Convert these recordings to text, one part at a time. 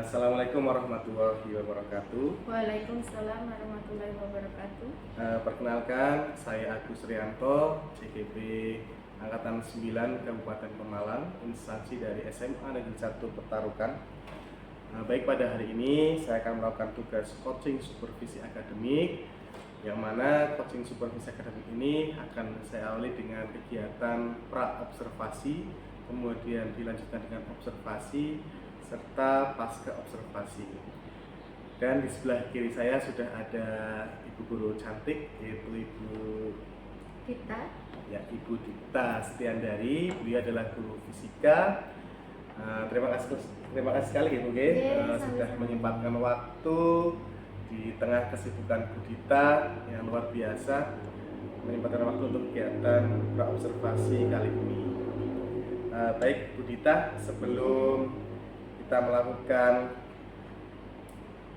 Assalamualaikum warahmatullahi wabarakatuh. Waalaikumsalam warahmatullahi wabarakatuh. Perkenalkan, saya Agus Rianto, CGP Angkatan 9 Kabupaten Pemalang, instansi dari SMA Negeri 1 Petarukan. Baik, pada hari ini saya akan melakukan tugas coaching supervisi akademik, yang mana coaching supervisi akademik ini akan saya awali dengan kegiatan pra-observasi, kemudian dilanjutkan dengan observasi, serta pasca observasi. Dan di sebelah kiri saya sudah ada Ibu Guru cantik, yaitu Ibu Kita Ibu Dita Setiandari. Beliau adalah guru fisika. Terima kasih sekali Ibu sudah menyempatkan waktu di tengah kesibukan Bu Dita yang luar biasa, menyempatkan waktu untuk kegiatan pra-observasi kali ini. Baik Bu Dita, sebelum kita melakukan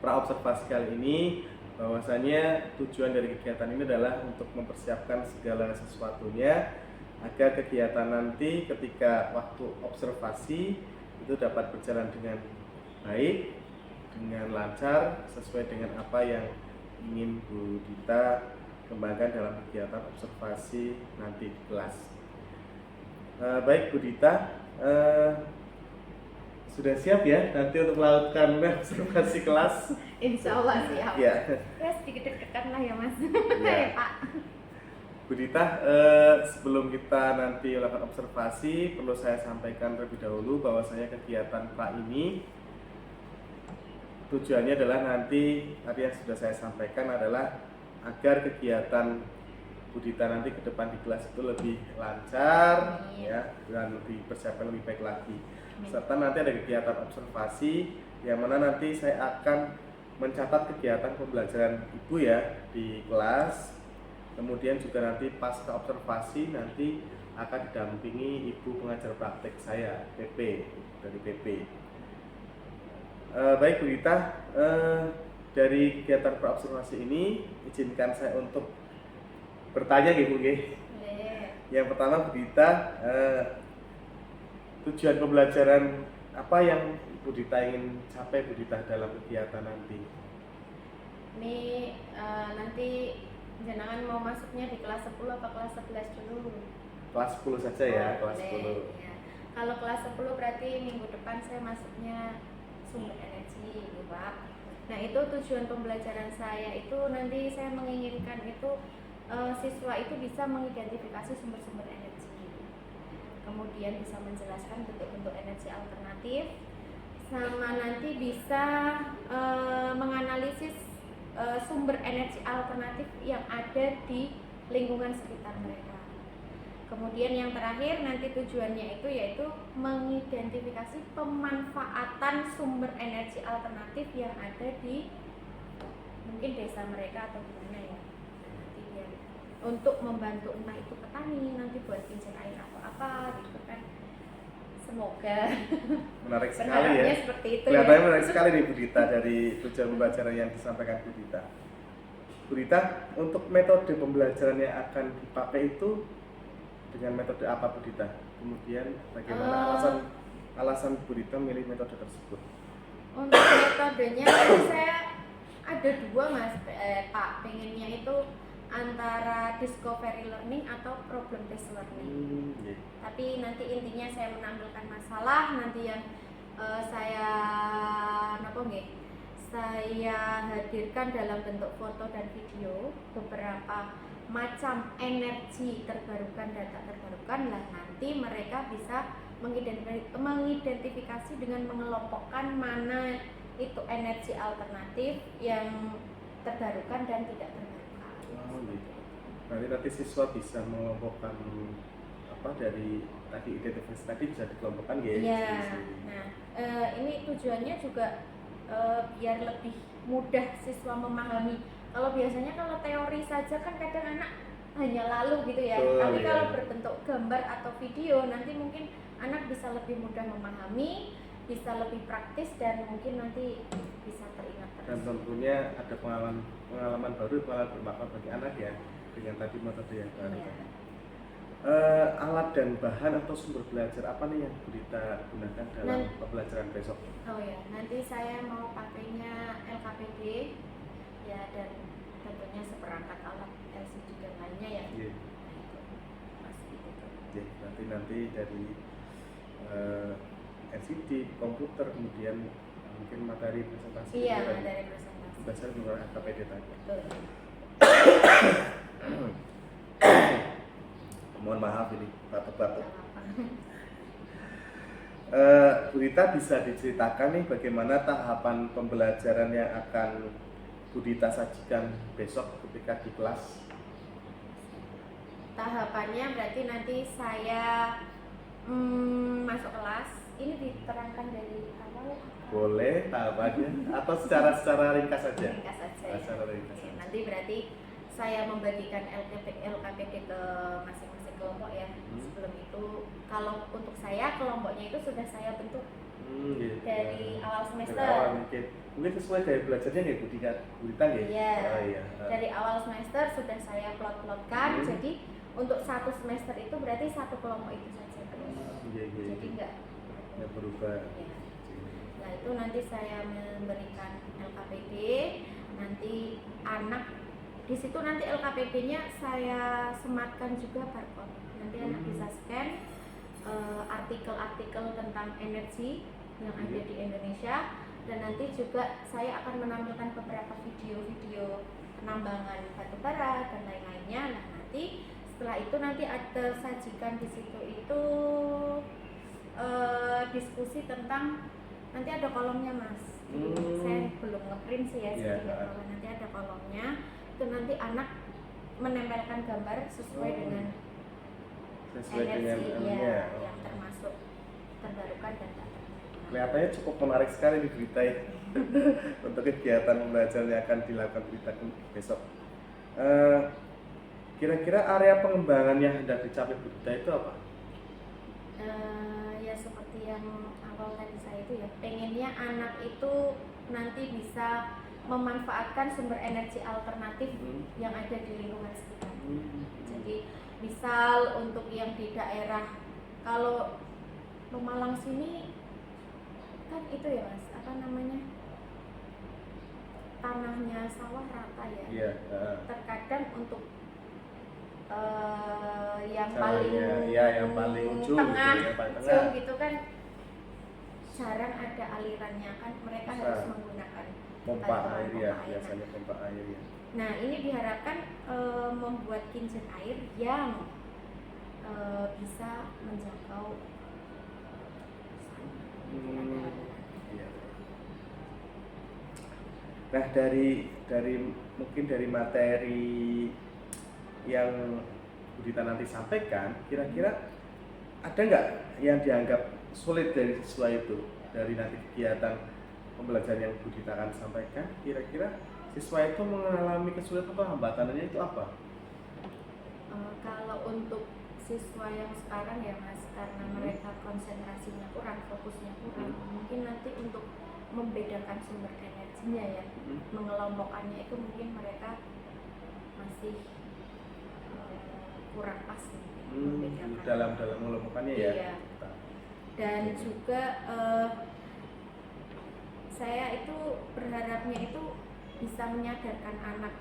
pra-observasi kali ini, bahwasanya tujuan dari kegiatan ini adalah untuk mempersiapkan segala sesuatunya agar kegiatan nanti ketika waktu observasi itu dapat berjalan dengan baik, dengan lancar, sesuai dengan apa yang ingin Bu Dita kembangkan dalam kegiatan observasi nanti di kelas. Baik Bu Dita, sudah siap ya nanti untuk melakukan observasi kelas? Insya Allah siap. Ya. Ya sedikit deg-degan lah ya Mas. Ya. Pak. Bu Dita, sebelum kita nanti melakukan observasi, perlu saya sampaikan terlebih dahulu bahwasanya kegiatan pra ini tujuannya adalah nanti tadi yang sudah saya sampaikan adalah agar kegiatan Bu Dita nanti ke depan di kelas itu lebih lancar, ya, dan lebih persiapan lebih baik lagi. Serta nanti ada kegiatan observasi yang mana nanti saya akan mencatat kegiatan pembelajaran Ibu ya di kelas. Kemudian juga nanti pasca observasi nanti akan didampingi Ibu pengajar praktek saya, PP, dari PP. Baik Bu Dita, dari kegiatan pra-observasi ini izinkan saya untuk bertanya Bu. Yang pertama Bu Dita, tujuan pembelajaran apa yang Bu Dita ingin capai Bu Dita dalam kegiatan nanti? Ini nanti jenengan mau masuknya di kelas 10 atau kelas 11 dulu? Kelas 10 saja ya, kelas 10. Ya. Kalau kelas 10 berarti minggu depan saya masuknya sumber energi gitu Pak. Nah itu tujuan pembelajaran saya itu nanti saya menginginkan itu siswa itu bisa mengidentifikasi sumber-sumber energi, kemudian bisa menjelaskan bentuk-bentuk energi alternatif, sama nanti bisa menganalisis sumber energi alternatif yang ada di lingkungan sekitar mereka. Kemudian yang terakhir nanti tujuannya itu yaitu mengidentifikasi pemanfaatan sumber energi alternatif yang ada di mungkin desa mereka atau gimana ya, nanti ya, untuk membantu entah itu petani nanti buat kincir air atau apa gitu kan. Semoga menarik sekali ya. Seperti itu. Kelihatannya ya. menarik sekali nih Bu Dita dari tujuan pembelajaran yang disampaikan Bu Dita. Bu Dita, untuk metode pembelajaran yang akan dipakai itu dengan metode apa Bu Dita? Kemudian bagaimana alasan Bu Dita memilih metode tersebut? Untuk metodenya saya ada dua Mas, Pak. Pengennya itu antara discovery learning atau problem based learning. Tapi nanti intinya saya menampilkan masalah nanti yang saya hadirkan dalam bentuk foto dan video beberapa macam energi terbarukan, data terbarukan lah, nanti mereka bisa mengidentifikasi dengan mengelompokkan mana itu energi alternatif yang terbarukan dan tidak terbarukan. Berarti nanti siswa bisa mengelompokkan apa dari tadi identifikasi tadi bisa dikelompokkan ya? Iya. Nah, ini tujuannya juga biar lebih mudah siswa memahami. Kalau biasanya kalau teori saja kan kadang anak hanya lalu gitu ya. Tapi kalau berbentuk gambar atau video nanti mungkin anak bisa lebih mudah memahami, bisa lebih praktis dan mungkin nanti bisa teringat terus. Dan tentunya ada pengalaman baru, pengalaman bermakna bagi anak ya dengan tadi metode yang baru. Alat dan bahan atau sumber belajar apa nih yang Gurita gunakan dalam pembelajaran besok? Oh ya, nanti saya mau pakainya LKPD ya, dan tentunya seperangkat alat LCD dan lainnya ya. Iya. Nah, itu pasti itu. Ya, nanti dari LCD, komputer, kemudian mungkin materi presentasi. Iya, gitu kan. dari presentasi. Dasar menggunakan LKPD tadi. Betul. Mohon maaf ini batuk-batuk. Nggak apa-apa. Gurita bisa diceritakan nih bagaimana tahapan pembelajaran yang akan Gurita sajikan besok ketika di kelas? Tahapannya berarti nanti saya masuk kelas. Ini diterangkan dari awal. Boleh tahapannya atau secara ringkas saja? Ringkas saja. Ya. Secara ringkas. Oke, nanti berarti saya membagikan LKPD ke masing-masing kelompok ya. Sebelum itu, kalau untuk saya kelompoknya itu sudah saya bentuk Gitu. dari awal semester. Dari awal mungkin sesuai gaya belajarnya nggak Gurita ya? Iya. Oh, iya. Dari awal semester sudah saya plot-plotkan. Jadi untuk satu semester itu berarti satu kelompok itu saja terus. Iya. Jadi nggak Berubah. ya. Nah itu nanti saya memberikan LKPD, nanti anak di situ nanti LKPD-nya saya sematkan juga barcode. Nanti anak bisa scan artikel-artikel tentang energi yang ada di Indonesia, dan nanti juga saya akan menampilkan beberapa video-video penambangan batu bara dan lain-lainnya. Nah nanti setelah itu nanti ada sajikan di situ itu diskusi tentang, nanti ada kolomnya mas. Saya belum ngeprint sih ya, jadi kalau nanti ada kolomnya itu nanti anak menempelkan gambar sesuai dengan energi yang termasuk terbarukan dan tak terbarukan. Kelihatannya cukup menarik sekali nih Gurita ya. Untuk kegiatan pembelajaran yang akan dilakukan Gurita besok. Kira-kira area pengembangan yang hendak dicapai Gurita itu apa? Ya seperti yang awal tadi saya itu ya, pengennya anak itu nanti bisa memanfaatkan sumber energi alternatif yang ada di lingkungan sekitar. Jadi misal untuk yang di daerah, kalau Pemalang sini kan itu ya mas, apa namanya, tanahnya sawah rata ya. Iya. Terkadang untuk yang paling ujung tengah, gitu, yang paling tengah. ujung gitu kan jarang ada alirannya kan, mereka harus menggunakan pompa air ya, pompa air. biasanya pompa air ya. Nah ini diharapkan membuat kincir air yang bisa menjangkau Iya. Nah mungkin dari materi yang Gurita nanti sampaikan, kira-kira ada nggak yang dianggap sulit dari siswa itu, dari nanti kegiatan pembelajaran yang Gurita akan sampaikan? Kira-kira siswa itu mengalami kesulitan atau hambatannya itu apa? Kalau untuk siswa yang sekarang ya mas, karena mereka konsentrasinya kurang, fokusnya kurang, mungkin nanti untuk membedakan sumber energinya ya, mengelompokkannya itu mungkin mereka masih kurang pas membedakan dalam mengelompokkannya ya. Iya. Dan juga saya itu berharapnya itu bisa menyadarkan anak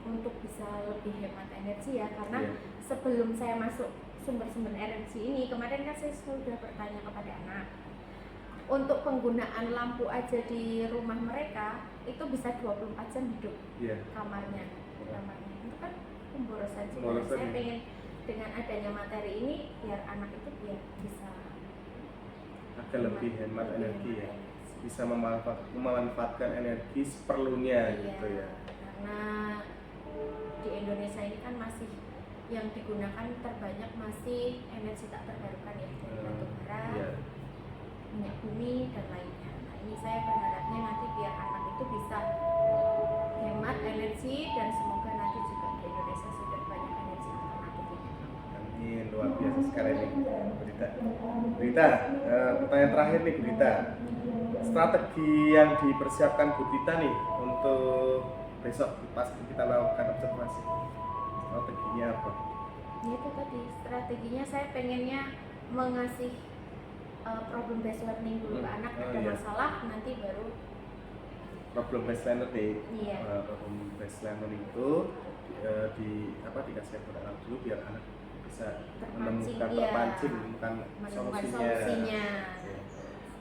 untuk bisa lebih hemat energi ya, karena sebelum saya masuk sumber-sumber energi ini, kemarin kan saya sudah bertanya kepada anak untuk penggunaan lampu aja di rumah mereka itu bisa 24 jam hidup kamarnya itu kan pemborosan juga. Saya pengen dengan adanya materi ini biar anak itu bisa agak lebih hemat energi ya, bisa memanfaatkan energi seperlunya gitu ya. Karena di Indonesia ini kan masih yang digunakan terbanyak masih energi tak terbarukan ya, dari batu bara, minyak bumi dan lainnya. Nah ini saya berharapnya nanti biar anak itu bisa hemat energi, dan semoga nanti juga di Indonesia sudah banyak energi alternatif ini. Amin, luar biasa sekali nih Gurita. Pertanyaan terakhir nih Gurita, strategi yang dipersiapkan Gurita nih untuk besok pas kita lakukan observasi, strateginya apa? Itu tadi strateginya saya pengennya mengasih problem based learning dulu ke anak, ada masalah nanti baru problem based learning. Iya. Problem based learning itu dikasih kepada anak dulu biar anak bisa menemukan menemukan solusinya.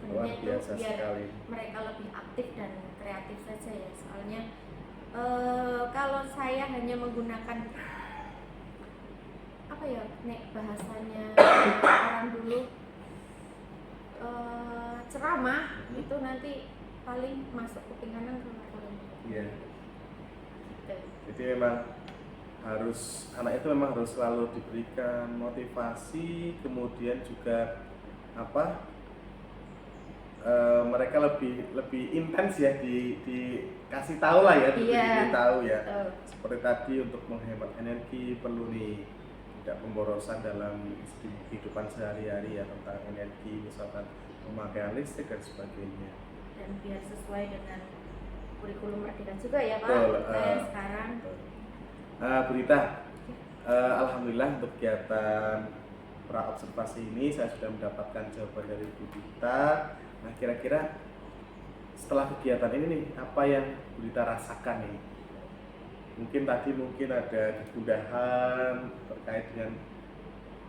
Luar biasa biar sekali. Mereka lebih aktif dan kreatif saja ya, soalnya kalau saya hanya menggunakan apa ya, nek bahasanya orang dulu ceramah, itu nanti paling masuk kuping kanan keluar paling. Iya. Jadi memang anak itu memang harus selalu diberikan motivasi, kemudian juga mereka lebih intens ya dikasih tahu lah ya, diberitahu ya. Seperti tadi untuk menghemat energi perlu nih tidak pemborosan dalam kehidupan sehari-hari ya, tentang energi, misalkan pemakaian listrik dan sebagainya. Dan biar sesuai dengan kurikulum Merdeka juga ya Pak. Sekarang. Bu Rita, alhamdulillah untuk kegiatan praobservasi ini saya sudah mendapatkan jawaban dari Bu Rita. Nah, kira-kira setelah kegiatan ini nih, apa yang Bu Rita rasakan nih? Mungkin ada kegundahan terkait dengan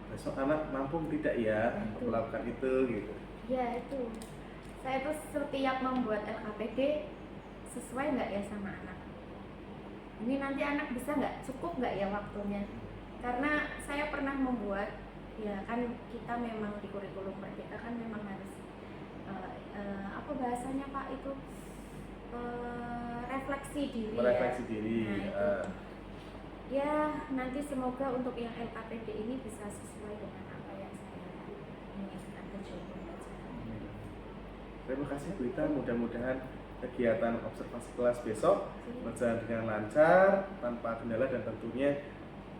besok anak mampu tidak ya untuk melakukan itu gitu. Ya itu, saya tuh setiap membuat LKPD sesuai nggak ya sama anak. Ini nanti anak bisa nggak, cukup nggak ya waktunya? Karena saya pernah membuat, ya kan kita memang di kurikulum Merdeka kan memang harus apa bahasanya Pak itu refleksi diri. Merefleksi diri. Nah, itu. Ya nanti semoga untuk yang LKPD ini bisa sesuai dengan apa yang saya inginkan tujuan pembelajaran. Terima kasih Bu Rita, mudah-mudahan kegiatan observasi kelas besok berjalan dengan lancar, tanpa kendala, dan tentunya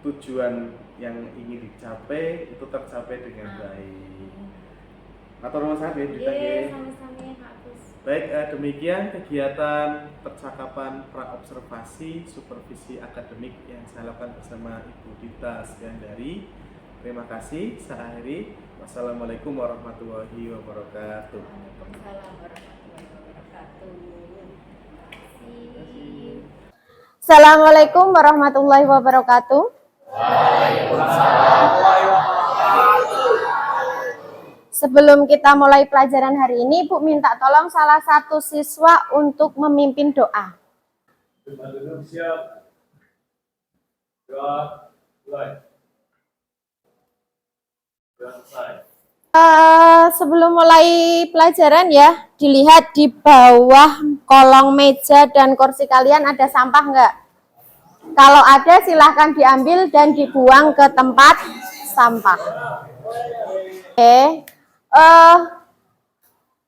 tujuan yang ingin dicapai itu tercapai dengan baik. Atau rumah sakit Bu Rita. Sama-sama Pak Agus. Baik, demikian kegiatan percakapan praobservasi supervisi akademik yang saya lakukan bersama Ibu Dita Sgandari. Terima kasih, saya akhiri. Wassalamualaikum warahmatullahi wabarakatuh. Waalaikumsalam warahmatullahi wabarakatuh. Assalamualaikum warahmatullahi wabarakatuh. Sebelum kita mulai pelajaran hari ini, Bu minta tolong salah satu siswa untuk memimpin doa. Siap. Doa, mulai. Sebelum mulai pelajaran ya, dilihat di bawah kolong meja dan kursi kalian ada sampah nggak? Kalau ada silahkan diambil dan dibuang ke tempat sampah. Oke.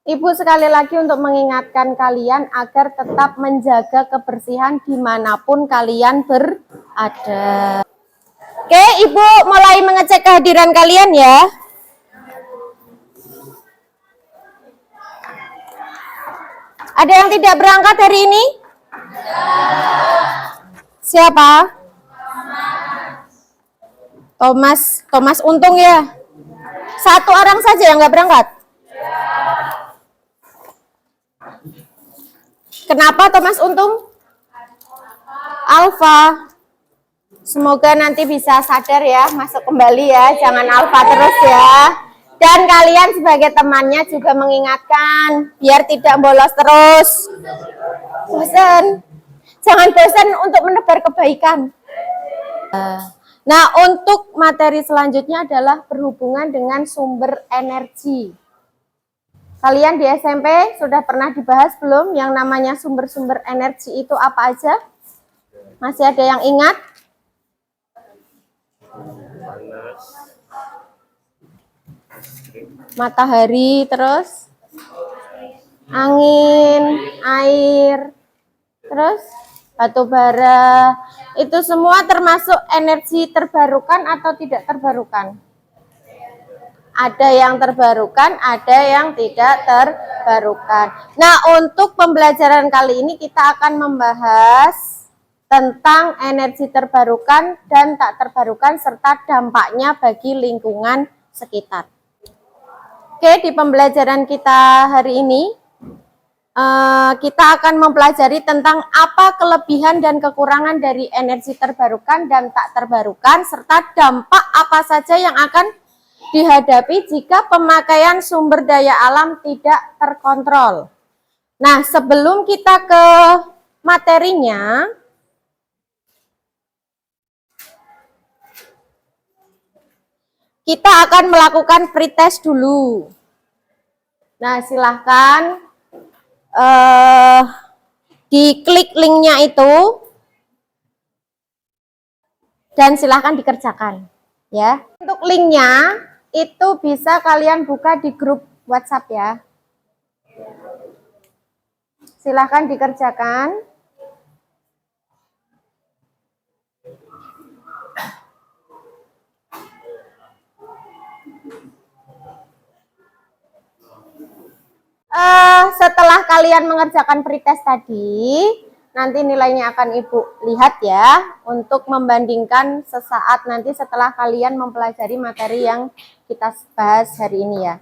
Ibu sekali lagi untuk mengingatkan kalian agar tetap menjaga kebersihan dimanapun kalian berada. Oke, Ibu mulai mengecek kehadiran kalian ya. Ada yang tidak berangkat hari ini? Siapa? Thomas Untung ya? Satu orang saja yang nggak berangkat? Kenapa Thomas Untung? Alfa. Semoga nanti bisa sadar ya, masuk kembali ya, jangan alfa terus ya. Dan kalian sebagai temannya juga mengingatkan, biar tidak bolos terus. Bosan. Jangan bosan untuk menebar kebaikan. Nah, untuk materi selanjutnya adalah berhubungan dengan sumber energi. Kalian di SMP sudah pernah dibahas belum yang namanya sumber-sumber energi itu apa aja? Masih ada yang ingat? Matahari, terus angin, air, terus batu bara. Itu semua termasuk energi terbarukan atau tidak terbarukan? Ada yang terbarukan, ada yang tidak terbarukan. Nah, untuk pembelajaran kali ini kita akan membahas tentang energi terbarukan dan tak terbarukan serta dampaknya bagi lingkungan sekitar. Oke, di pembelajaran kita hari ini kita akan mempelajari tentang apa kelebihan dan kekurangan dari energi terbarukan dan tak terbarukan serta dampak apa saja yang akan dihadapi jika pemakaian sumber daya alam tidak terkontrol. Nah, sebelum kita ke materinya, kita akan melakukan pretest dulu. Nah, silahkan diklik linknya itu dan silahkan dikerjakan. Ya, untuk linknya itu bisa kalian buka di grup WhatsApp ya. Silahkan dikerjakan. Setelah kalian mengerjakan pretest tadi, nanti nilainya akan Ibu lihat ya, untuk membandingkan sesaat nanti setelah kalian mempelajari materi yang kita bahas hari ini ya.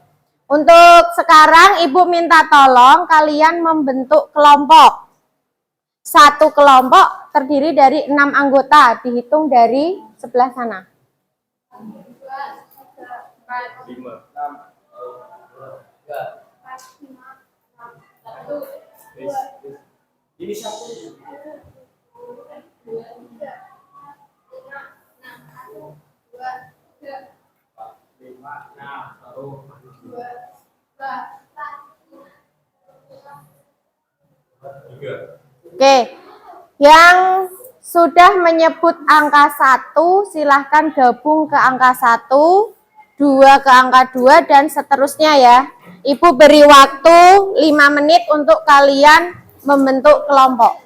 Untuk sekarang Ibu minta tolong kalian membentuk kelompok. Satu kelompok terdiri dari 6 anggota, dihitung dari sebelah sana. 5. Ini satu. Oke, yang sudah menyebut angka 1 silahkan gabung ke angka 1, 2 ke angka 2 dan seterusnya ya. Ibu beri waktu 5 menit untuk kalian membentuk kelompok.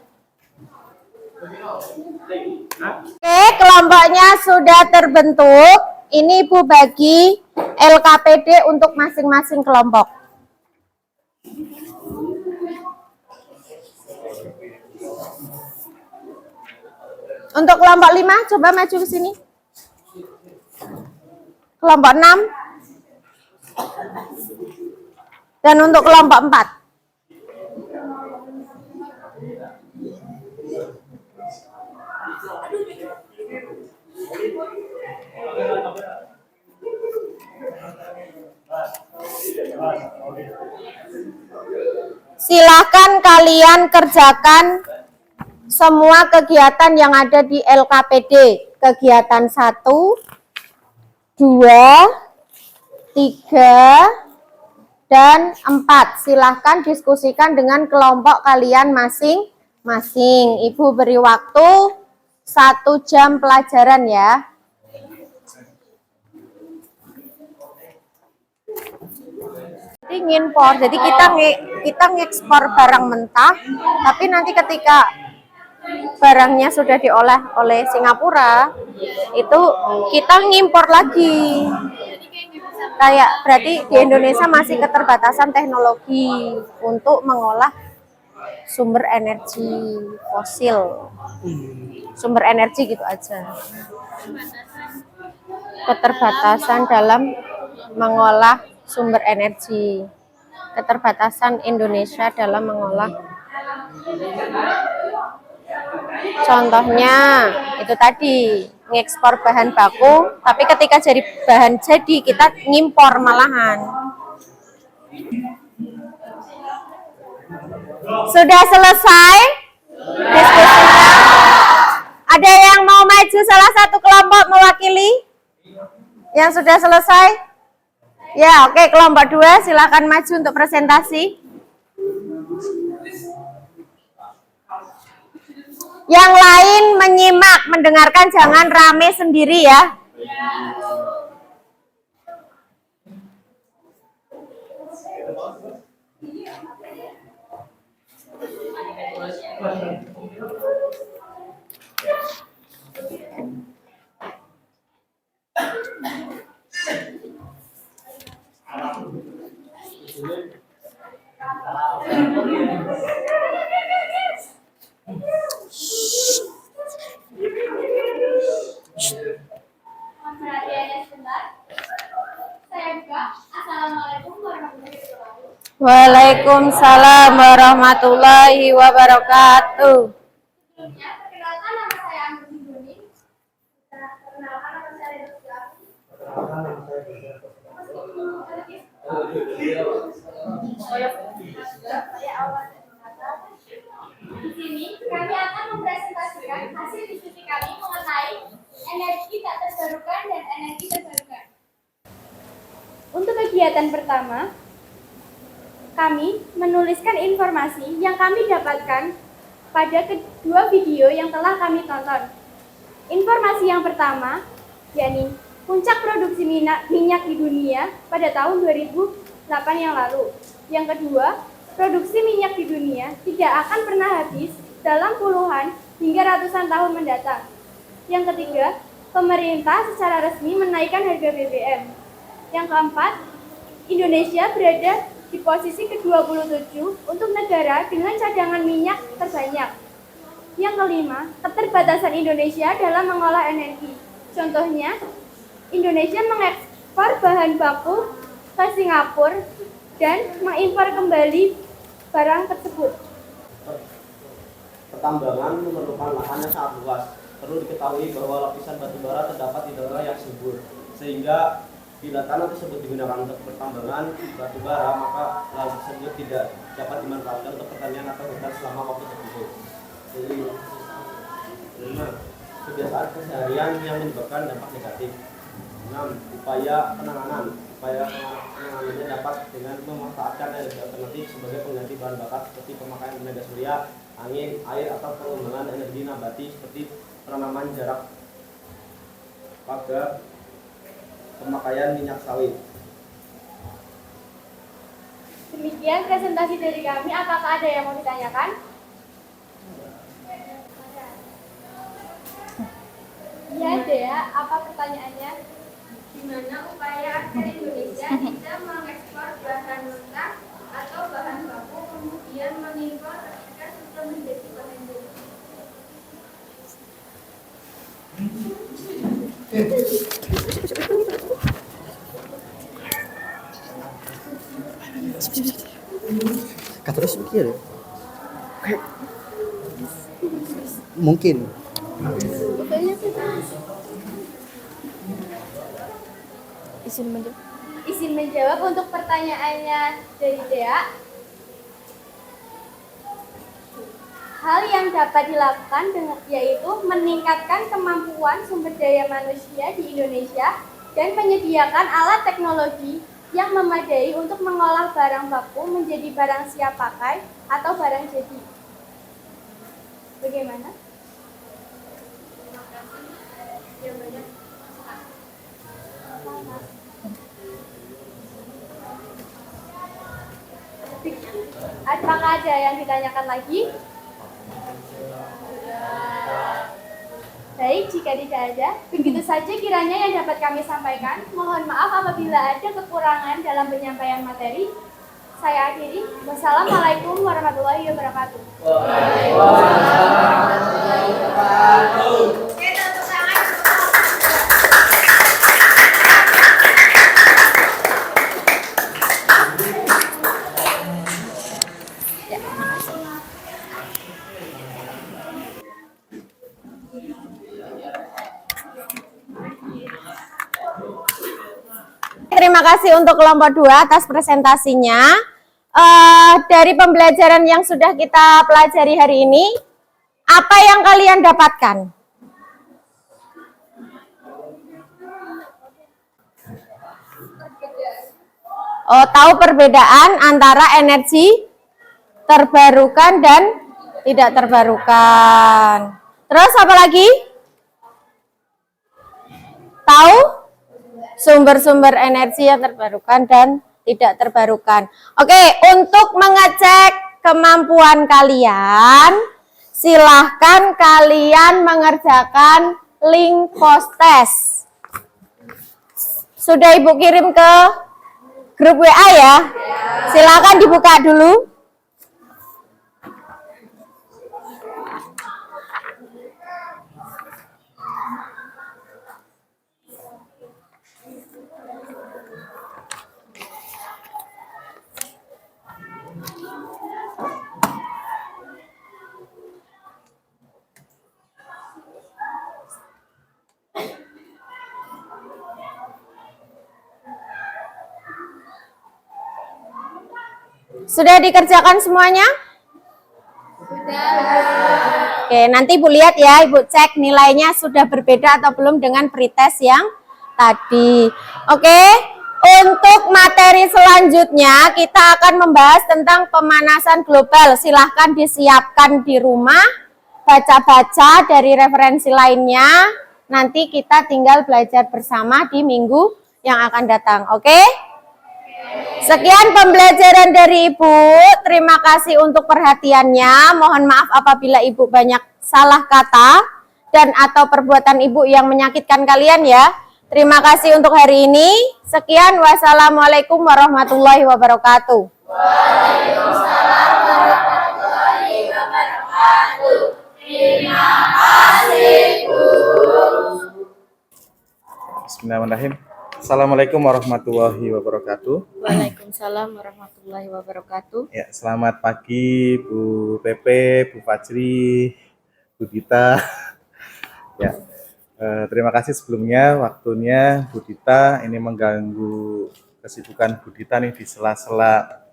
Oke, kelompoknya sudah terbentuk. Ini Ibu bagi LKPD untuk masing-masing kelompok. Untuk kelompok 5, coba maju ke sini. Kelompok 6. Dan untuk kelompok 4. Silakan kalian kerjakan semua kegiatan yang ada di LKPD. Kegiatan 1, 2, 3, dan 4. Silahkan diskusikan dengan kelompok kalian masing-masing. Ibu beri waktu 1 jam pelajaran ya. Jadi ngimpor, jadi kita ngekspor barang mentah, tapi nanti ketika barangnya sudah diolah oleh Singapura, itu kita ngimpor lagi. Kayak berarti di Indonesia masih keterbatasan teknologi untuk mengolah sumber energi fosil. Sumber energi gitu aja. Keterbatasan dalam mengolah sumber energi. Keterbatasan Indonesia dalam mengolah. Contohnya itu tadi ngekspor bahan baku, tapi ketika jadi bahan jadi kita ngimpor malahan. Sudah selesai diskusinya? Ada yang mau maju salah satu kelompok mewakili? Yang sudah selesai? Ya, oke, kelompok 2 silakan maju untuk presentasi. Yang lain menyimak, mendengarkan, jangan rame sendiri ya. Waalaikumsalam warahmatullahi wabarakatuh. Sebelumnya, perkenalkan nama saya Anggun Hinduni. Perkenalkan nama saya Rizky. Di sini kami akan mempresentasikan hasil diskusi kami mengenai energi tak terbarukan dan energi terbarukan. Untuk kegiatan pertama, kami menuliskan informasi yang kami dapatkan pada kedua video yang telah kami tonton. Informasi yang pertama, yakni puncak produksi minyak di dunia pada tahun 2008 yang lalu. Yang kedua, produksi minyak di dunia tidak akan pernah habis dalam puluhan hingga ratusan tahun mendatang. Yang ketiga, pemerintah secara resmi menaikkan harga BBM. Yang keempat, Indonesia berada di posisi ke-27 untuk negara dengan cadangan minyak terbanyak. Yang kelima, keterbatasan Indonesia dalam mengolah energi. Contohnya, Indonesia mengekspor bahan baku ke Singapura dan mengimpor kembali barang tersebut. Pertambangan memerlukan lahan yang sangat luas. Perlu diketahui bahwa lapisan batu bara terdapat di daerah yang subur, sehingga bila tanah tersebut digunakan untuk pertambangan batu bara, maka lahan tersebut tidak dapat dimanfaatkan untuk pertanian atau hutan selama waktu tertentu. Jadi, kebiasaan keseharian yang menyebabkan dampak negatif. 6. Upaya penanganan. Upaya penanganannya dapat dengan memanfaatkan energi alternatif sebagai pengganti bahan bakar seperti pemakaian tenaga surya, angin, air, atau pengembangan energi nabati seperti penanaman jarak pada pemakaian minyak sawit. Demikian presentasi dari kami. Apakah ada yang mau ditanyakan? Ya, Dea. Apa pertanyaannya? Gimana upaya agar Indonesia tidak mengekspor bahan mentah atau bahan baku kemudian mengimpor ketika sudah menjadi bahan jadi? Terus mikir mungkin Izin menjawab untuk pertanyaannya dari Dea. Hal yang dapat dilakukan yaitu meningkatkan kemampuan sumber daya manusia di Indonesia dan menyediakan alat teknologi yang memadai untuk mengolah barang baku menjadi barang siap pakai atau barang jadi. Bagaimana? Apakah ada yang ditanyakan lagi? Baik, jika tidak ada, begitu saja kiranya yang dapat kami sampaikan. Mohon maaf apabila ada kekurangan dalam penyampaian materi. Saya akhiri. Wassalamualaikum warahmatullahi wabarakatuh. Terima kasih untuk kelompok 2 atas presentasinya. Dari pembelajaran yang sudah kita pelajari hari ini, apa yang kalian dapatkan? Tahu perbedaan antara energi terbarukan dan tidak terbarukan. Terus apa lagi? Tahu sumber-sumber energi yang terbarukan dan tidak terbarukan. Oke, untuk mengecek kemampuan kalian, silahkan kalian mengerjakan link post test. Sudah Ibu kirim ke grup WA ya? Silahkan dibuka dulu. Sudah dikerjakan semuanya? Oke, nanti Ibu lihat ya, Ibu cek nilainya sudah berbeda atau belum dengan pretest yang tadi. Oke, untuk materi selanjutnya kita akan membahas tentang pemanasan global. Silahkan disiapkan di rumah, baca-baca dari referensi lainnya. Nanti kita tinggal belajar bersama di minggu yang akan datang. Oke? Sekian pembelajaran dari Ibu. Terima kasih untuk perhatiannya. Mohon maaf apabila Ibu banyak salah kata dan atau perbuatan Ibu yang menyakitkan kalian ya. Terima kasih untuk hari ini. Sekian, wassalamualaikum warahmatullahi wabarakatuh. Waalaikumsalam warahmatullahi wabarakatuh. Terima kasih, Bu. Bismillahirrahmanirrahim. Assalamualaikum warahmatullahi wabarakatuh. Waalaikumsalam warahmatullahi wabarakatuh. Ya, selamat pagi Bu Pepe, Bu Fajri, Bu Dita. Ya, terima kasih sebelumnya waktunya Bu Dita ini mengganggu kesibukan Bu Dita nih di sela-sela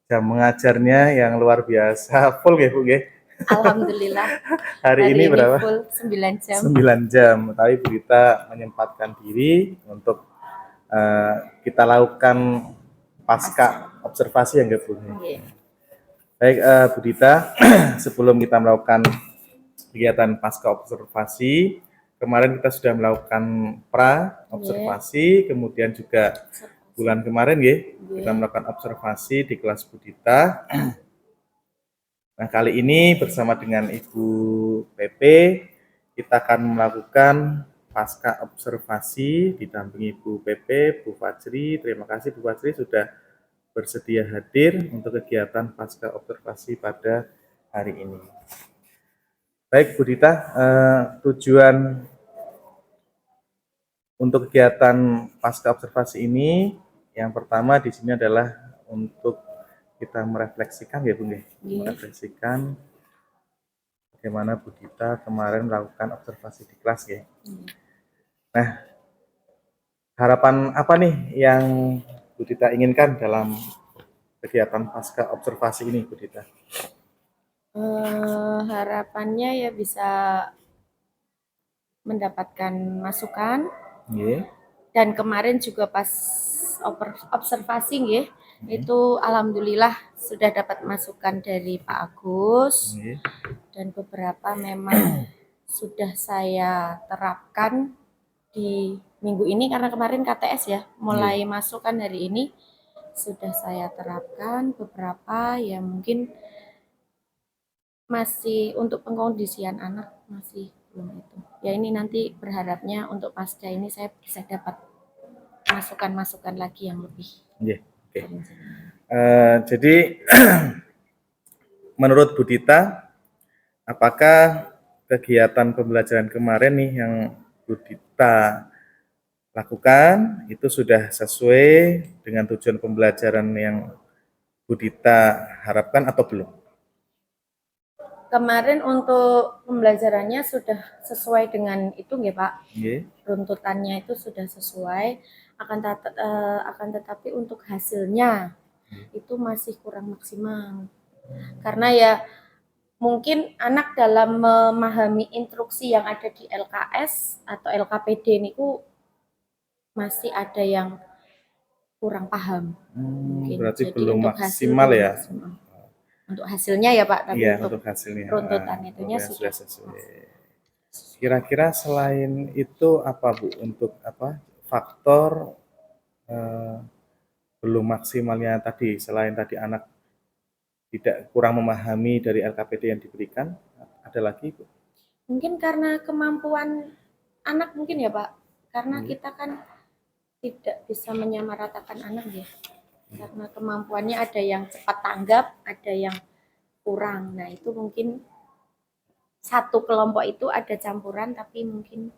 jam mengajarnya yang luar biasa full ya Bu ya. Alhamdulillah. Hari ini berapa? Full 9 jam. 9 jam. Tapi Bu Dita menyempatkan diri untuk kita lakukan pasca observasi yang Bu. Baik Bu Dita, sebelum kita melakukan kegiatan pasca observasi, kemarin kita sudah melakukan pra observasi, kemudian juga bulan kemarin ya, kita melakukan observasi di kelas Bu Dita. Nah, kali ini bersama dengan Ibu PP, kita akan melakukan pasca observasi didampingi Bu PP, Bu Fajri. Terima kasih Bu Fajri sudah bersedia hadir untuk kegiatan pasca observasi pada hari ini. Baik Bu Dita, tujuan untuk kegiatan pasca observasi ini yang pertama di sini adalah untuk kita merefleksikan ya Bung ya, merefleksikan bagaimana Bu Dita kemarin melakukan observasi di kelas ya. Nah, harapan apa nih yang Bu Dita inginkan dalam kegiatan pasca observasi ini Bu Dita? Harapannya ya bisa mendapatkan masukan. Dan kemarin juga pas observasi itu alhamdulillah sudah dapat masukan dari Pak Agus dan beberapa memang sudah saya terapkan di minggu ini karena kemarin KTS ya mulai masuk kan hari ini sudah saya terapkan beberapa ya mungkin masih untuk pengkondisian anak masih belum itu ya ini nanti berharapnya untuk pasca ini saya bisa dapat masukan-masukan lagi yang lebih. Jadi menurut Bu Dita, apakah kegiatan pembelajaran kemarin nih yang Bu Dita lakukan itu sudah sesuai dengan tujuan pembelajaran yang Bu Dita harapkan atau belum? Kemarin untuk pembelajarannya sudah sesuai dengan itu nggih Pak. Runtutannya itu sudah sesuai, akan tetapi untuk hasilnya itu masih kurang maksimal. Karena ya mungkin anak dalam memahami instruksi yang ada di LKS atau LKPD niku masih ada yang kurang paham. Berarti belum maksimal ya. Untuk hasilnya ya Pak, tapi untuk hasilnya runtutan itunya sudah sesuai. Kira-kira selain itu apa Bu untuk faktor belum maksimalnya tadi selain tadi anak tidak kurang memahami dari LKPD yang diberikan, ada lagi Bu? Mungkin karena kemampuan anak mungkin ya Pak, karena kita kan tidak bisa menyamaratakan anak ya. Karena kemampuannya ada yang cepat tanggap, ada yang kurang. Nah itu mungkin satu kelompok itu ada campuran, tapi mungkin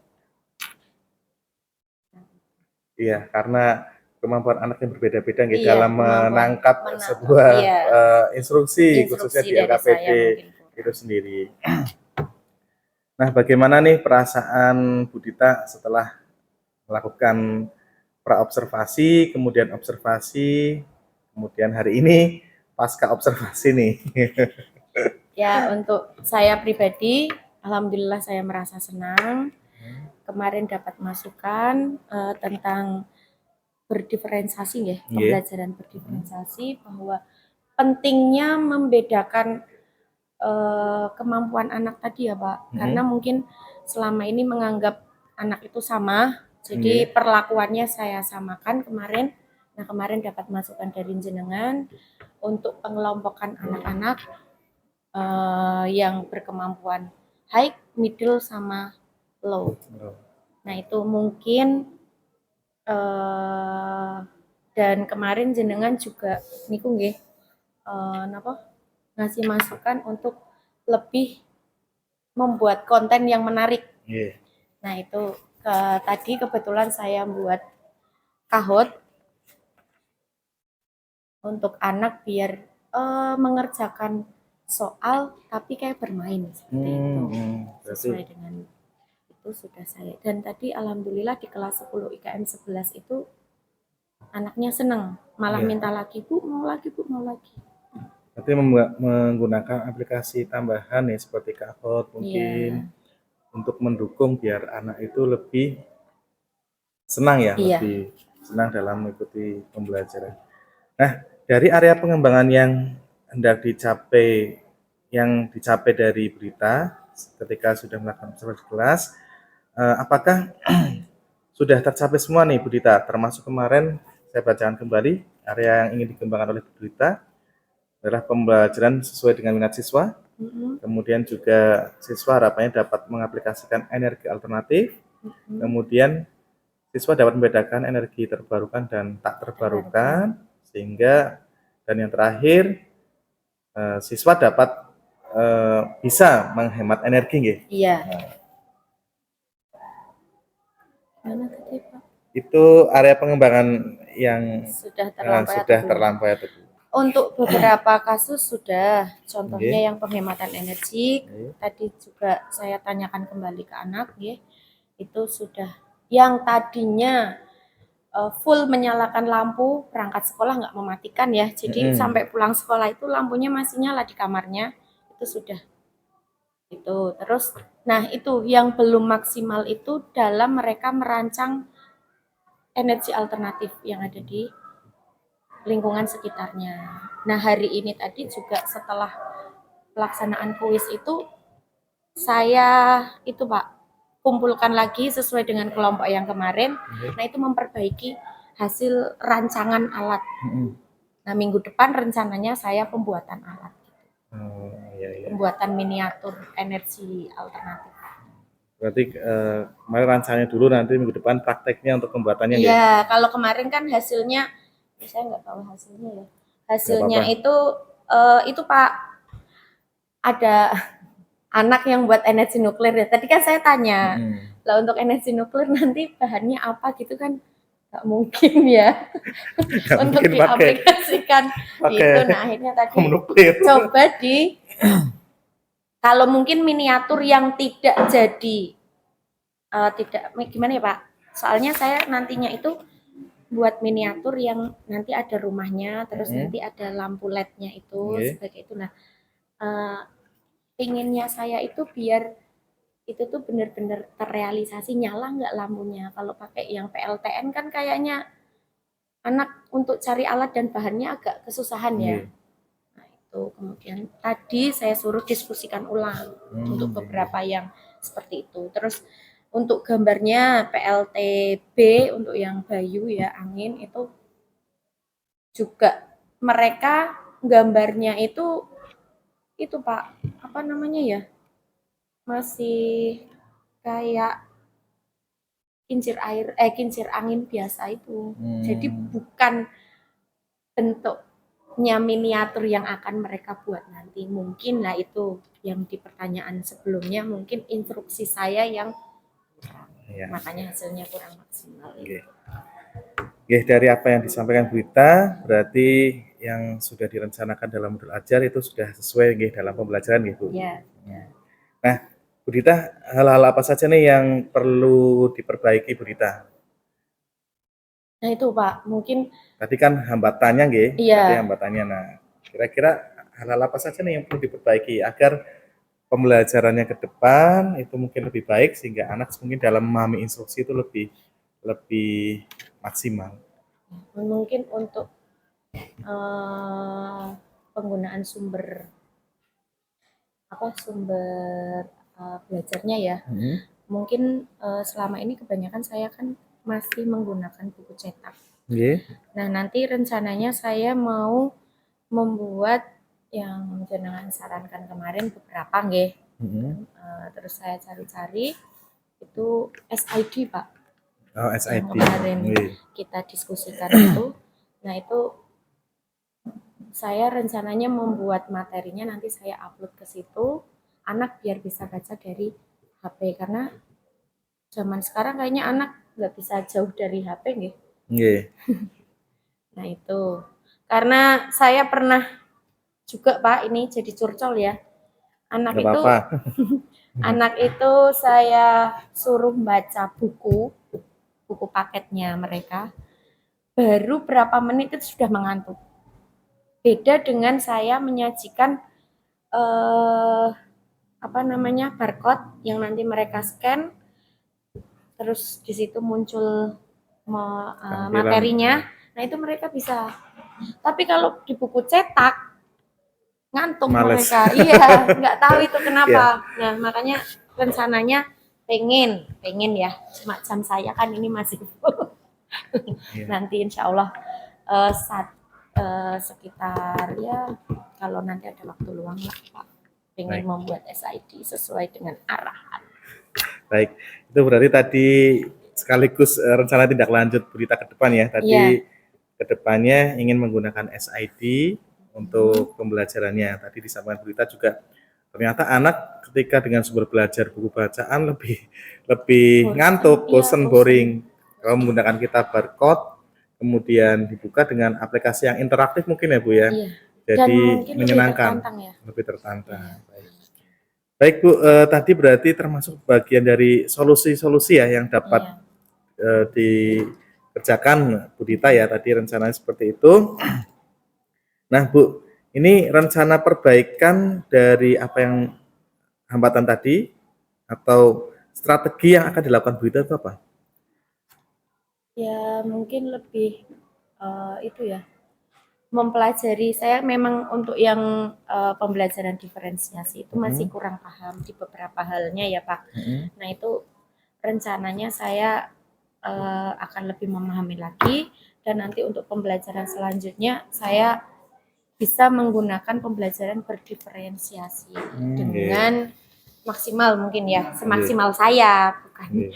iya karena kemampuan anak yang berbeda-beda dalam menangkap sebuah instruksi khususnya di LKPD itu sendiri. Nah bagaimana nih perasaan Bu Dita setelah melakukan pra-observasi, kemudian observasi, kemudian hari ini pasca observasi nih. Ya, untuk saya pribadi, alhamdulillah saya merasa senang. Kemarin dapat masukan tentang berdiferensiasi ya, Nggih. pembelajaran berdiferensiasi, bahwa pentingnya membedakan kemampuan anak tadi ya Pak, karena mungkin selama ini menganggap anak itu sama, jadi perlakuannya saya samakan kemarin. Nah, kemarin dapat masukan dari jenengan untuk pengelompokan anak-anak yang berkemampuan high, middle, sama low. Nah, itu mungkin dan kemarin jenengan juga niku nggih ngasih masukan untuk lebih membuat konten yang menarik. Nggih. Nah, itu tadi kebetulan saya buat kahot untuk anak biar mengerjakan soal tapi kayak bermain seperti itu. Sesuai dengan itu sudah saya. Dan tadi alhamdulillah di kelas 10 IKM 11 itu anaknya seneng, malah minta lagi, Bu, mau lagi, Bu, mau lagi. Berarti menggunakan aplikasi tambahan ya seperti Kahoot mungkin untuk mendukung biar anak itu lebih senang ya, lebih senang dalam mengikuti pembelajaran. Nah, dari area pengembangan yang hendak dicapai, yang dicapai dari berita ketika sudah melakukan observasi kelas, apakah sudah tercapai semua nih Bu Dita? Termasuk kemarin saya bacakan kembali area yang ingin dikembangkan oleh Bu Dita adalah pembelajaran sesuai dengan minat siswa. Kemudian juga siswa harapannya dapat mengaplikasikan energi alternatif. Kemudian siswa dapat membedakan energi terbarukan dan tak terbarukan, sehingga dan yang terakhir siswa dapat bisa menghemat energi nggih. Iya. Mana tadi Pak? Itu area pengembangan yang Sudah sudah terlampaui. Untuk beberapa kasus sudah, contohnya yang penghematan energi, tadi juga saya tanyakan kembali ke anak, itu sudah. Yang tadinya full menyalakan lampu, berangkat sekolah nggak mematikan ya, jadi sampai pulang sekolah itu lampunya masih nyala di kamarnya, itu sudah. Itu terus, nah itu yang belum maksimal itu dalam mereka merancang energi alternatif yang ada di lingkungan sekitarnya. Nah, hari ini tadi juga setelah pelaksanaan kuis itu saya itu Pak kumpulkan lagi sesuai dengan kelompok yang kemarin. Nah, itu memperbaiki hasil rancangan alat. Nah, minggu depan rencananya saya pembuatan alat. Pembuatan miniatur energi alternatif. Berarti kemarin rancangannya dulu, nanti minggu depan prakteknya untuk pembuatannya. Iya, kalau kemarin kan hasilnya saya nggak tahu hasilnya ya. Hasilnya itu Pak, ada anak yang buat energi nuklir ya. Tadi kan saya tanya, lah untuk energi nuklir nanti bahannya apa gitu kan nggak mungkin ya untuk diaplikasikan itu. Nah, akhirnya tadi coba kalau mungkin miniatur yang tidak jadi tidak gimana ya Pak? Soalnya saya nantinya itu buat miniatur yang nanti ada rumahnya, terus nanti ada lampu LED-nya itu sebagai itu. Nah, pinginnya saya itu biar itu tuh benar-benar terrealisasi, nyala nggak lampunya. Kalau pakai yang PLTN kan kayaknya anak untuk cari alat dan bahannya agak kesusahan ya. Nah, itu kemudian tadi saya suruh diskusikan ulang untuk beberapa yang seperti itu. Terus untuk gambarnya PLTB untuk yang Bayu ya, angin itu juga mereka gambarnya itu Pak, apa namanya ya, masih kayak kincir angin biasa itu. Jadi bukan bentuknya miniatur yang akan mereka buat nanti. Mungkin lah itu yang di pertanyaan sebelumnya, mungkin instruksi saya yang makanya hasilnya kurang maksimal. Dari apa yang disampaikan Bu Dita, berarti yang sudah direncanakan dalam modul ajar itu sudah sesuai dalam pembelajaran Bu. Iya. Nah, Bu Dita, hal-hal apa saja nih yang perlu diperbaiki Bu Dita? Nah itu Pak, mungkin tadi kan hambatannya Iya. Hambatannya. Nah, Kira-kira hal-hal apa saja nih yang perlu diperbaiki agar pembelajarannya ke depan itu mungkin lebih baik sehingga anak mungkin dalam memahami instruksi itu lebih lebih maksimal. Mungkin untuk penggunaan sumber belajarnya ya. Mungkin selama ini kebanyakan saya kan masih menggunakan buku cetak. Nggih. Nah, nanti rencananya saya mau membuat yang jenengan sarankan kemarin beberapa nggih. Terus saya cari-cari itu SID, Pak. Oh, Yang SID. kemarin Nggih. kita diskusikan itu. Nah, itu saya rencananya membuat materinya nanti saya upload ke situ, anak biar bisa baca dari HP karena zaman sekarang kayaknya anak nggak bisa jauh dari HP nggih. Nggih. Nah itu karena saya pernah juga Pak ini jadi curcol ya. Anak Nggak itu apa-apa. anak itu saya suruh baca buku paketnya mereka. Baru berapa menit itu sudah mengantuk. Beda dengan saya menyajikan barcode yang nanti mereka scan, terus di situ muncul materinya. Nah itu mereka bisa. Tapi kalau di buku cetak ngantuk Males. mereka, iya nggak tahu itu kenapa. Nah makanya rencananya pengen ya, semacam saya kan ini masih full. Nanti insya Allah sekitar ya kalau nanti ada waktu luang lah Pak, pengen membuat SID sesuai dengan arahan. Baik, itu berarti tadi sekaligus rencana tindak lanjut berita ke depan ya. Tadi ke depannya ingin menggunakan SID untuk pembelajarannya. Tadi disampaikan berita juga ternyata anak ketika dengan sumber belajar buku bacaan lebih ngantuk, bosen, boring. Kalau menggunakan kita barcode, kemudian dibuka dengan aplikasi yang interaktif mungkin ya Bu ya. Iya. Jadi menyenangkan, lebih tertantang. Baik Bu, tadi berarti termasuk bagian dari solusi-solusi ya yang dapat dikerjakan Bu Dita ya, tadi rencananya seperti itu. Nah Bu, ini rencana perbaikan dari apa yang hambatan tadi atau strategi yang akan dilakukan Bu Dita itu apa? Ya mungkin lebih itu ya, mempelajari. Saya memang untuk yang pembelajaran diferensiasi itu masih kurang paham di beberapa halnya ya Pak. Nah itu rencananya saya akan lebih memahami lagi dan nanti untuk pembelajaran selanjutnya saya bisa menggunakan pembelajaran berdiferensiasi dengan maksimal mungkin ya, semaksimal saya bukan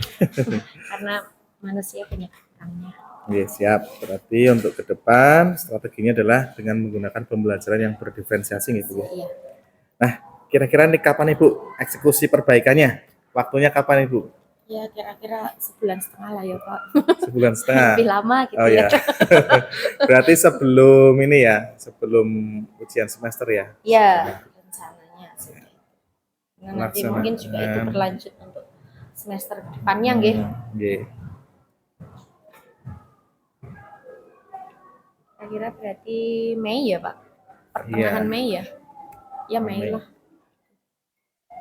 karena manusia punya kekurangannya. Oke, siap. Berarti untuk ke depan strateginya adalah dengan menggunakan pembelajaran yang berdiferensiasi gitu ya. Iya. Nah, kira-kira nih kapan Ibu eksekusi perbaikannya? Waktunya kapan Ibu? Ya kira-kira 1,5 bulan lah ya Pak. 1,5 bulan. Lebih lama gitu oh, ya. Berarti sebelum ini ya, sebelum ujian semester ya? Iya, rencananya sih. Nah, nanti mungkin juga itu berlanjut untuk semester depannya nggih. Nggih. Kira-kira berarti Mei ya Pak? Pertengahan Mei ya? Ya Mei lah.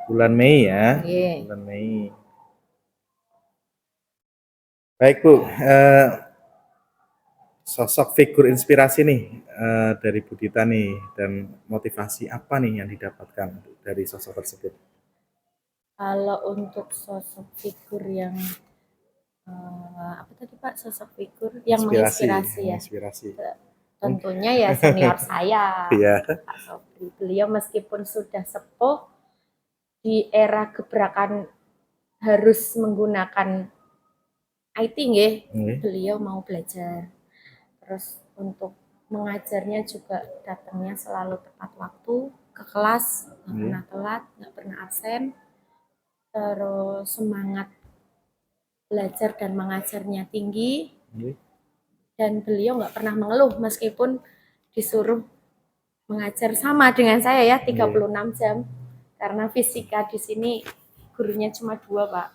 Bulan Mei ya? Iya. Bulan Mei. Baik Bu, sosok figur inspirasi nih dari Bu Dita nih dan motivasi apa nih yang didapatkan dari sosok tersebut? Kalau untuk sosok figur yang apa tadi Pak, sosok figur yang menginspirasi ya? Inspirasi. Tentunya ya senior saya, Pak Sobri. Beliau meskipun sudah sepuh di era gebrakan harus menggunakan IT nggih, beliau mau belajar. Terus untuk mengajarnya juga datangnya selalu tepat waktu ke kelas, nggak pernah telat, nggak pernah absen. Terus semangat belajar dan mengajarnya tinggi. Dan beliau nggak pernah mengeluh meskipun disuruh mengajar sama dengan saya ya 36 jam. Karena fisika di sini gurunya cuma 2 Pak.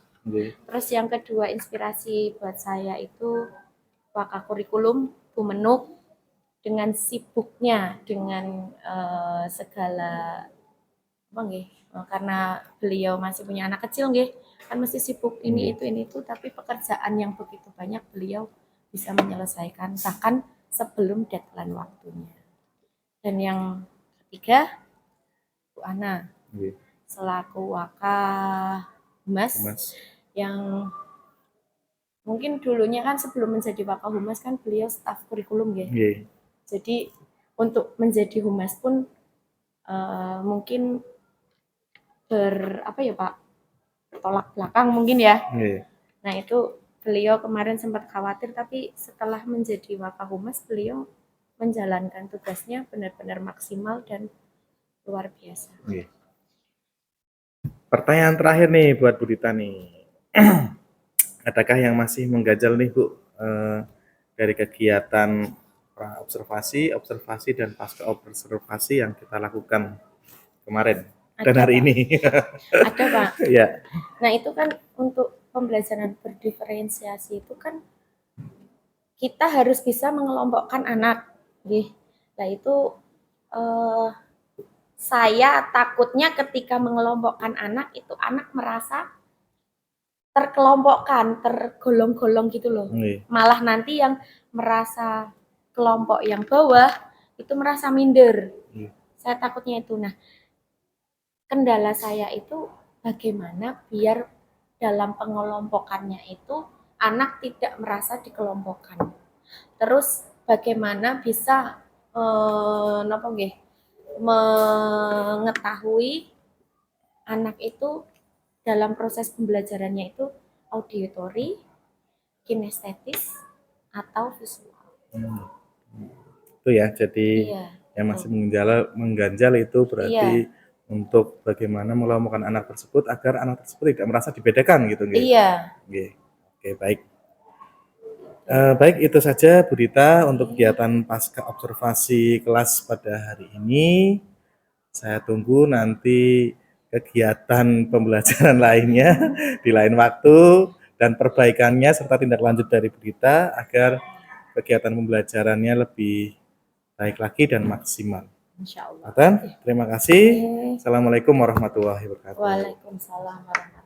Terus yang kedua inspirasi buat saya itu Wakakurikulum Bu Menuk dengan sibuknya dengan segala apa nggih, karena beliau masih punya anak kecil nggih, kan mesti sibuk ini itu, tapi pekerjaan yang begitu banyak beliau bisa menyelesaikan bahkan sebelum deadline waktunya. Dan yang ketiga, Bu Ana Nggih. selaku Wakahumas Mas. yang mungkin dulunya kan sebelum menjadi Wakahumas kan beliau staf kurikulum nggih. Nggih. Jadi untuk menjadi humas pun mungkin apa ya Pak, tolak belakang mungkin ya. Nggih. Nah itu beliau kemarin sempat khawatir, tapi setelah menjadi Wakahumas beliau menjalankan tugasnya benar-benar maksimal dan luar biasa. Nggih. Pertanyaan terakhir nih buat Bu Dita nih. Adakah yang masih mengganjal nih Bu dari kegiatan observasi dan pasca observasi yang kita lakukan kemarin dan Ada, hari Pak. ini? Ada Pak. Ya. Nah itu kan untuk pembelajaran berdiferensiasi itu kan kita harus bisa mengelompokkan anak, nggih. Nah itu saya takutnya ketika mengelompokkan anak itu anak merasa terkelompokkan, tergolong-golong gitu loh. Nggih. Malah nanti yang merasa kelompok yang bawah itu merasa minder. Saya takutnya itu. Nah, kendala saya itu bagaimana biar dalam pengelompokannya itu anak tidak merasa dikelompokkan. Terus bagaimana bisa mengetahui anak itu dalam proses pembelajarannya itu auditory, kinestetis, atau visual. Itu ya, jadi Iya, yang masih mengganjal itu berarti untuk bagaimana mengelompokkan anak tersebut agar anak tersebut tidak merasa dibedakan gitu, nggih. Iya. Nggih. Oke, baik. Baik, itu saja Bu Dita untuk kegiatan pasca observasi kelas pada hari ini. Saya tunggu nanti kegiatan pembelajaran lainnya di lain waktu dan perbaikannya serta tindak lanjut dari Bu Dita agar kegiatan pembelajarannya lebih baik lagi dan maksimal. Insya Allah. Terima kasih. Assalamualaikum warahmatullahi wabarakatuh. Waalaikumsalam warahmatullahi wabarakatuh.